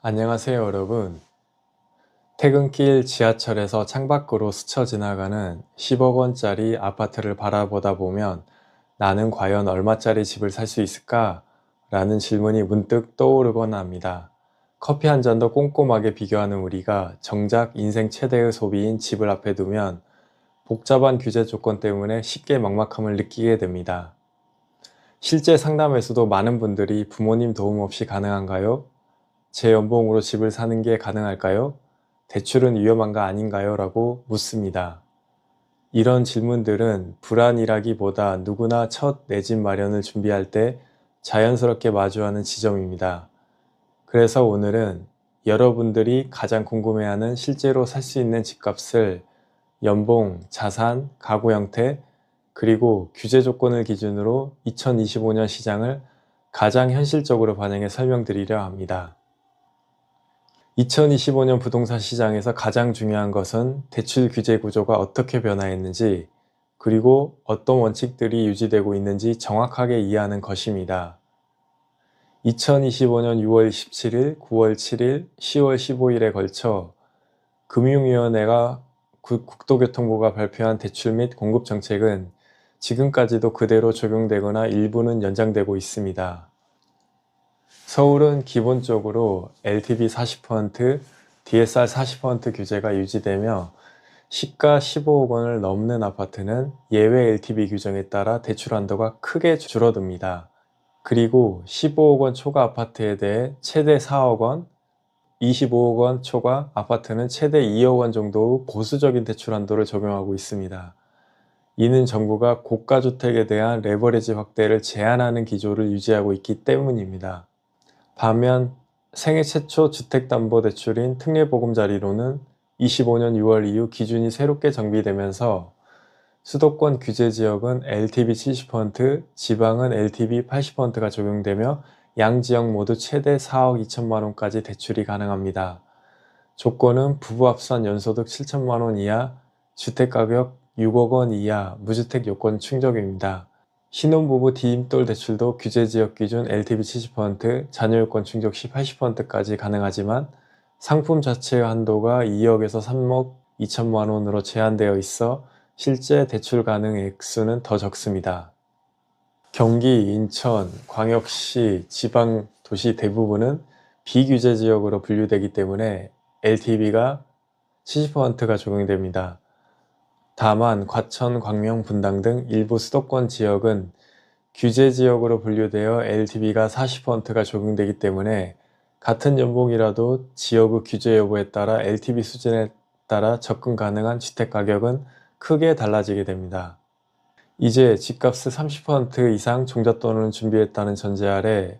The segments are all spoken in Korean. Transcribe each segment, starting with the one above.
안녕하세요 여러분. 퇴근길 지하철에서 창밖으로 스쳐 지나가는 10억 원짜리 아파트를 바라보다 보면 나는 과연 얼마짜리 집을 살 수 있을까? 라는 질문이 문득 떠오르곤 합니다. 커피 한 잔도 꼼꼼하게 비교하는 우리가 정작 인생 최대의 소비인 집을 앞에 두면 복잡한 규제 조건 때문에 쉽게 막막함을 느끼게 됩니다. 실제 상담에서도 많은 분들이 부모님 도움 없이 가능한가요? 제 연봉으로 집을 사는 게 가능할까요? 대출은 위험한가 아닌가요? 라고 묻습니다. 이런 질문들은 불안이라기보다 누구나 첫 내 집 마련을 준비할 때 자연스럽게 마주하는 지점입니다. 그래서 오늘은 여러분들이 가장 궁금해하는 실제로 살 수 있는 집값을 연봉, 자산, 가구 형태, 그리고 규제 조건을 기준으로 2025년 시장을 가장 현실적으로 반영해 설명드리려 합니다. 2025년 부동산 시장에서 가장 중요한 것은 대출 규제 구조가 어떻게 변화했는지, 그리고 어떤 원칙들이 유지되고 있는지 정확하게 이해하는 것입니다. 2025년 6월 17일, 9월 7일, 10월 15일에 걸쳐 금융위원회가 국토교통부가 발표한 대출 및 공급 정책은 지금까지도 그대로 적용되거나 일부는 연장되고 있습니다. 서울은 기본적으로 LTV 40%, DSR 40% 규제가 유지되며 시가 15억 원을 넘는 아파트는 예외 LTV 규정에 따라 대출 한도가 크게 줄어듭니다. 그리고 15억 원 초과 아파트에 대해 최대 4억 원, 25억 원 초과 아파트는 최대 2억 원 정도의 보수적인 대출 한도를 적용하고 있습니다. 이는 정부가 고가주택에 대한 레버리지 확대를 제한하는 기조를 유지하고 있기 때문입니다. 반면 생애 최초 주택담보대출인 특례보금자리로는 25년 6월 이후 기준이 새롭게 정비되면서 수도권 규제지역은 LTV 70%, 지방은 LTV 80%가 적용되며 양 지역 모두 최대 4억 2천만 원까지 대출이 가능합니다. 조건은 부부 합산 연소득 7천만 원 이하, 주택가격 6억 원 이하, 무주택 요건 충족입니다. 신혼부부 디딤돌 대출도 규제지역 기준 LTV 70%, 자녀요건 충족 시 80%까지 가능하지만 상품 자체의 한도가 2억에서 3억 2천만 원으로 제한되어 있어 실제 대출 가능 액수는 더 적습니다. 경기, 인천, 광역시, 지방 도시 대부분은 비규제 지역으로 분류되기 때문에 LTV가 70%가 적용됩니다. 다만 과천, 광명, 분당 등 일부 수도권 지역은 규제 지역으로 분류되어 LTV가 40%가 적용되기 때문에 같은 연봉이라도 지역의 규제 여부에 따라 LTV 수준에 따라 접근 가능한 주택가격은 크게 달라지게 됩니다. 이제 집값을 30% 이상 종잣돈을 준비했다는 전제 아래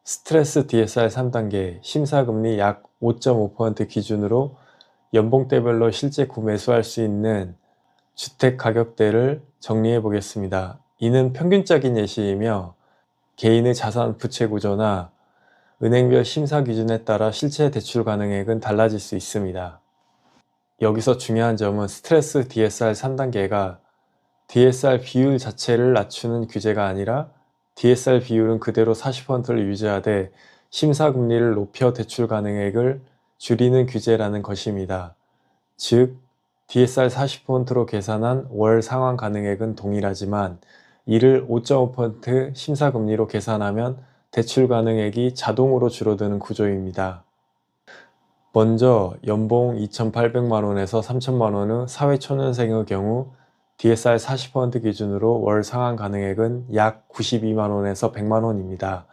스트레스 DSR 3단계 심사금리 약 5.5% 기준으로 연봉대별로 실제 구매수할 수 있는 주택 가격대를 정리해 보겠습니다. 이는 평균적인 예시이며 개인의 자산 부채 구조나 은행별 심사 기준에 따라 실제 대출 가능액은 달라질 수 있습니다. 여기서 중요한 점은 스트레스 DSR 3단계가 DSR 비율 자체를 낮추는 규제가 아니라 DSR 비율은 그대로 40%를 유지하되 심사 금리를 높여 대출 가능액을 줄이는 규제라는 것입니다. 즉 DSR 40%로 계산한 월 상환 가능액은 동일하지만 이를 5.5% 심사금리로 계산하면 대출 가능액이 자동으로 줄어드는 구조입니다. 먼저 연봉 2,800만원에서 3,000만원의 사회초년생의 경우 DSR 40% 기준으로 월 상환 가능액은 약 92만원에서 100만원입니다.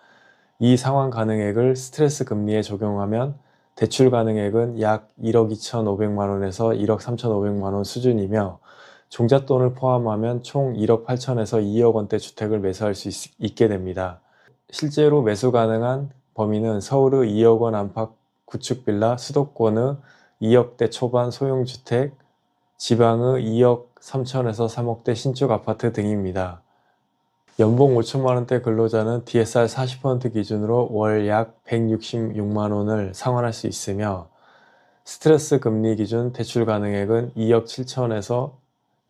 이 상환 가능액을 스트레스 금리에 적용하면 대출 가능액은 약 1억 2,500만원에서 1억 3,500만원 수준이며 종잣돈을 포함하면 총 1억 8천에서 2억 원대 주택을 매수할 수 있게 됩니다. 실제로 매수 가능한 범위는 서울의 2억 원 안팎 구축 빌라, 수도권의 2억대 초반 소형주택, 지방의 2억 3천에서 3억대 신축 아파트 등입니다. 연봉 5천만원대 근로자는 DSR 40% 기준으로 월 약 166만원을 상환할 수 있으며 스트레스 금리 기준 대출 가능액은 2억 7천에서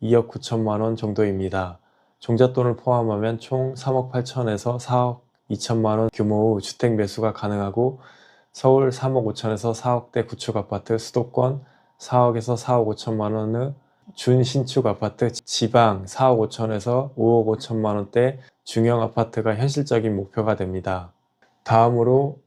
2억 9천만원 정도입니다. 종잣돈을 포함하면 총 3억 8천에서 4억 2천만원 규모의 주택 매수가 가능하고 서울 3억 5천에서 4억대 구축 아파트, 수도권 4억에서 4억 5천만 원의 준신축 아파트, 지방 4억 5천에서 5억 5천만 원대 중형 아파트가 현실적인 목표가 됩니다. 다음으로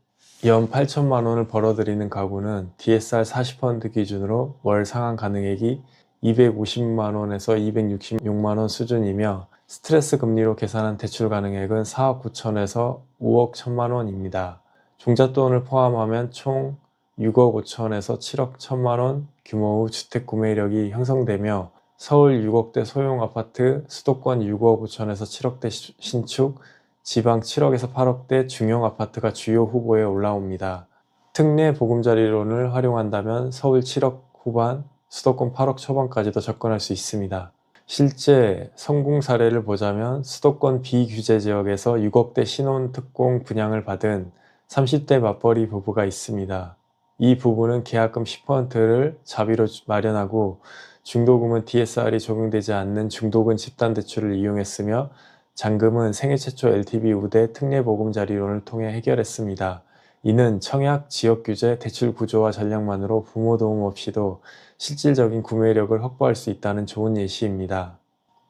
연 8천만 원을 벌어들이는 가구는 DSR 40% 기준으로 월 상환 가능액이 250만 원에서 266만 원 수준이며 스트레스 금리로 계산한 대출 가능액은 4억 9천에서 5억 1천만 원입니다. 종잣돈을 포함하면 총 6억 5천에서 7억 1천만 원 규모의 주택 구매력이 형성되며 서울 6억대 소형 아파트, 수도권 6억 5천에서 7억대 신축, 지방 7억에서 8억대 중형 아파트가 주요 후보에 올라옵니다. 특례 보금자리론을 활용한다면 서울 7억 후반, 수도권 8억 초반까지도 접근할 수 있습니다. 실제 성공 사례를 보자면 수도권 비규제 지역에서 6억대 신혼특공 분양을 받은 30대 맞벌이 부부가 있습니다. 이 부부는 계약금 10%를 자비로 마련하고 중도금은 DSR이 적용되지 않는 중도금 집단대출을 이용했으며 잔금은 생애 최초 LTV 우대 특례보금자리론을 통해 해결했습니다. 이는 청약, 지역규제, 대출 구조와 전략만으로 부모 도움 없이도 실질적인 구매력을 확보할 수 있다는 좋은 예시입니다.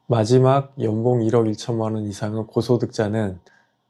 마지막 연봉 1억 1천만 원 이상의 고소득자는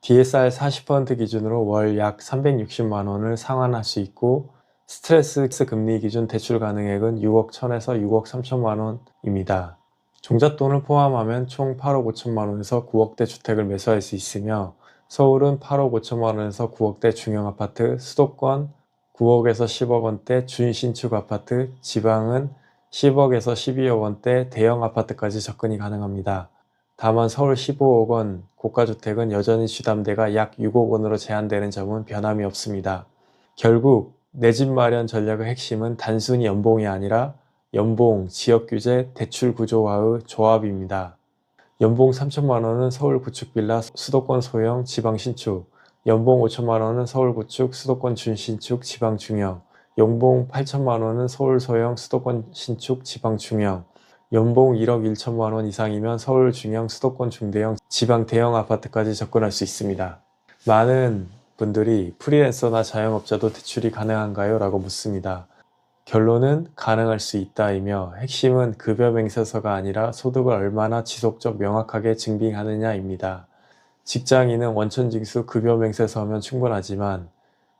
DSR 40% 기준으로 월 약 360만 원을 상환할 수 있고 스트레스 금리 기준 대출 가능액은 6억 1천에서 6억 3천만 원입니다. 종잣돈을 포함하면 총 8억 5천만 원에서 9억대 주택을 매수할 수 있으며 서울은 8억 5천만 원에서 9억대 중형 아파트, 수도권 9억에서 10억 원대 준신축 아파트, 지방은 10억에서 12억 원대 대형 아파트까지 접근이 가능합니다. 다만 서울 15억 원 고가주택은 여전히 주담대가 약 6억 원으로 제한되는 점은 변함이 없습니다. 결국 내 집 마련 전략의 핵심은 단순히 연봉이 아니라 연봉, 지역규제, 대출 구조와의 조합입니다. 연봉 3천만 원은 서울 구축 빌라, 수도권 소형, 지방 신축, 연봉 5천만 원은 서울 구축, 수도권 준신축, 지방 중형, 연봉 8천만 원은 서울 소형, 수도권 신축, 지방 중형, 연봉 1억 1천만 원 이상이면 서울 중형, 수도권 중대형, 지방 대형 아파트까지 접근할 수 있습니다. 많은 분들이 프리랜서나 자영업자도 대출이 가능한가요? 라고 묻습니다. 결론은 가능할 수 있다이며 핵심은 급여 맹세서가 아니라 소득을 얼마나 지속적 명확하게 증빙하느냐입니다. 직장인은 원천징수 급여 맹세서하면 충분하지만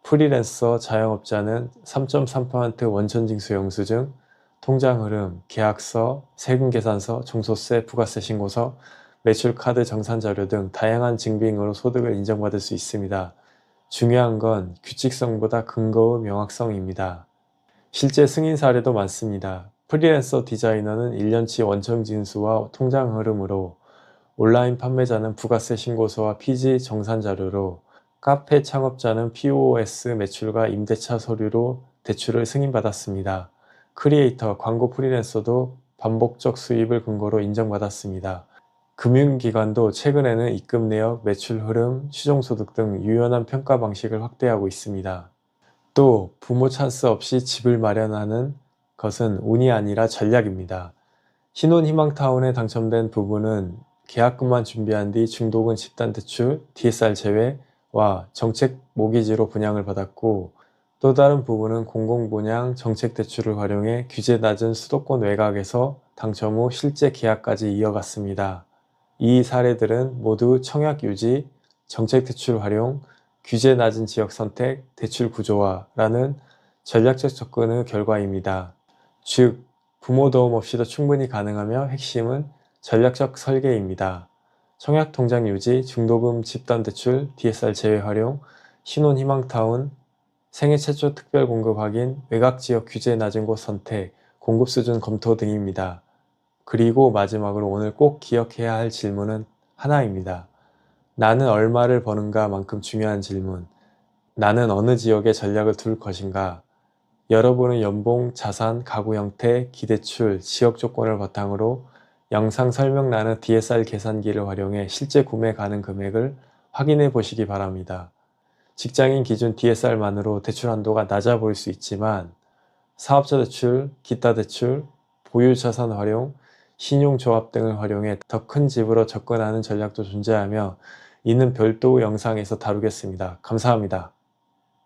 프리랜서 자영업자는 3.3% 원천징수 영수증, 통장흐름, 계약서, 세금계산서, 종소세, 부가세 신고서, 매출카드 정산자료 등 다양한 증빙으로 소득을 인정받을 수 있습니다. 중요한 건 규칙성보다 근거의 명확성입니다. 실제 승인 사례도 많습니다. 프리랜서 디자이너는 1년치 원천징수와 통장 흐름으로, 온라인 판매자는 부가세 신고서와 피지 정산 자료로, 카페 창업자는 POS 매출과 임대차 서류로 대출을 승인받았습니다. 크리에이터, 광고 프리랜서도 반복적 수입을 근거로 인정받았습니다. 금융기관도 최근에는 입금 내역, 매출 흐름, 추정소득 등 유연한 평가 방식을 확대하고 있습니다. 또 부모 찬스 없이 집을 마련하는 것은 운이 아니라 전략입니다. 신혼희망타운에 당첨된 부부는 계약금만 준비한 뒤 중도금 집단대출, DSR 제외와 정책 모기지로 분양을 받았고, 또 다른 부부는 공공분양 정책대출을 활용해 규제 낮은 수도권 외곽에서 당첨 후 실제 계약까지 이어갔습니다. 이 사례들은 모두 청약 유지, 정책대출 활용, 규제 낮은 지역 선택, 대출 구조화라는 전략적 접근의 결과입니다. 즉, 부모 도움 없이도 충분히 가능하며 핵심은 전략적 설계입니다. 청약 통장 유지, 중도금 집단대출, DSR 제외 활용, 신혼희망타운, 생애 최초 특별 공급 확인, 외곽지역 규제 낮은 곳 선택, 공급 수준 검토 등입니다. 그리고 마지막으로 오늘 꼭 기억해야 할 질문은 하나입니다. 나는 얼마를 버는가 만큼 중요한 질문. 나는 어느 지역에 전략을 둘 것인가? 여러분의 연봉, 자산, 가구 형태, 기대출, 지역 조건을 바탕으로 영상 설명란의 DSR 계산기를 활용해 실제 구매 가능 금액을 확인해 보시기 바랍니다. 직장인 기준 DSR만으로 대출 한도가 낮아 보일 수 있지만 사업자 대출, 기타 대출, 보유자산 활용, 신용조합 등을 활용해 더 큰 집으로 접근하는 전략도 존재하며 이는 별도 영상에서 다루겠습니다. 감사합니다.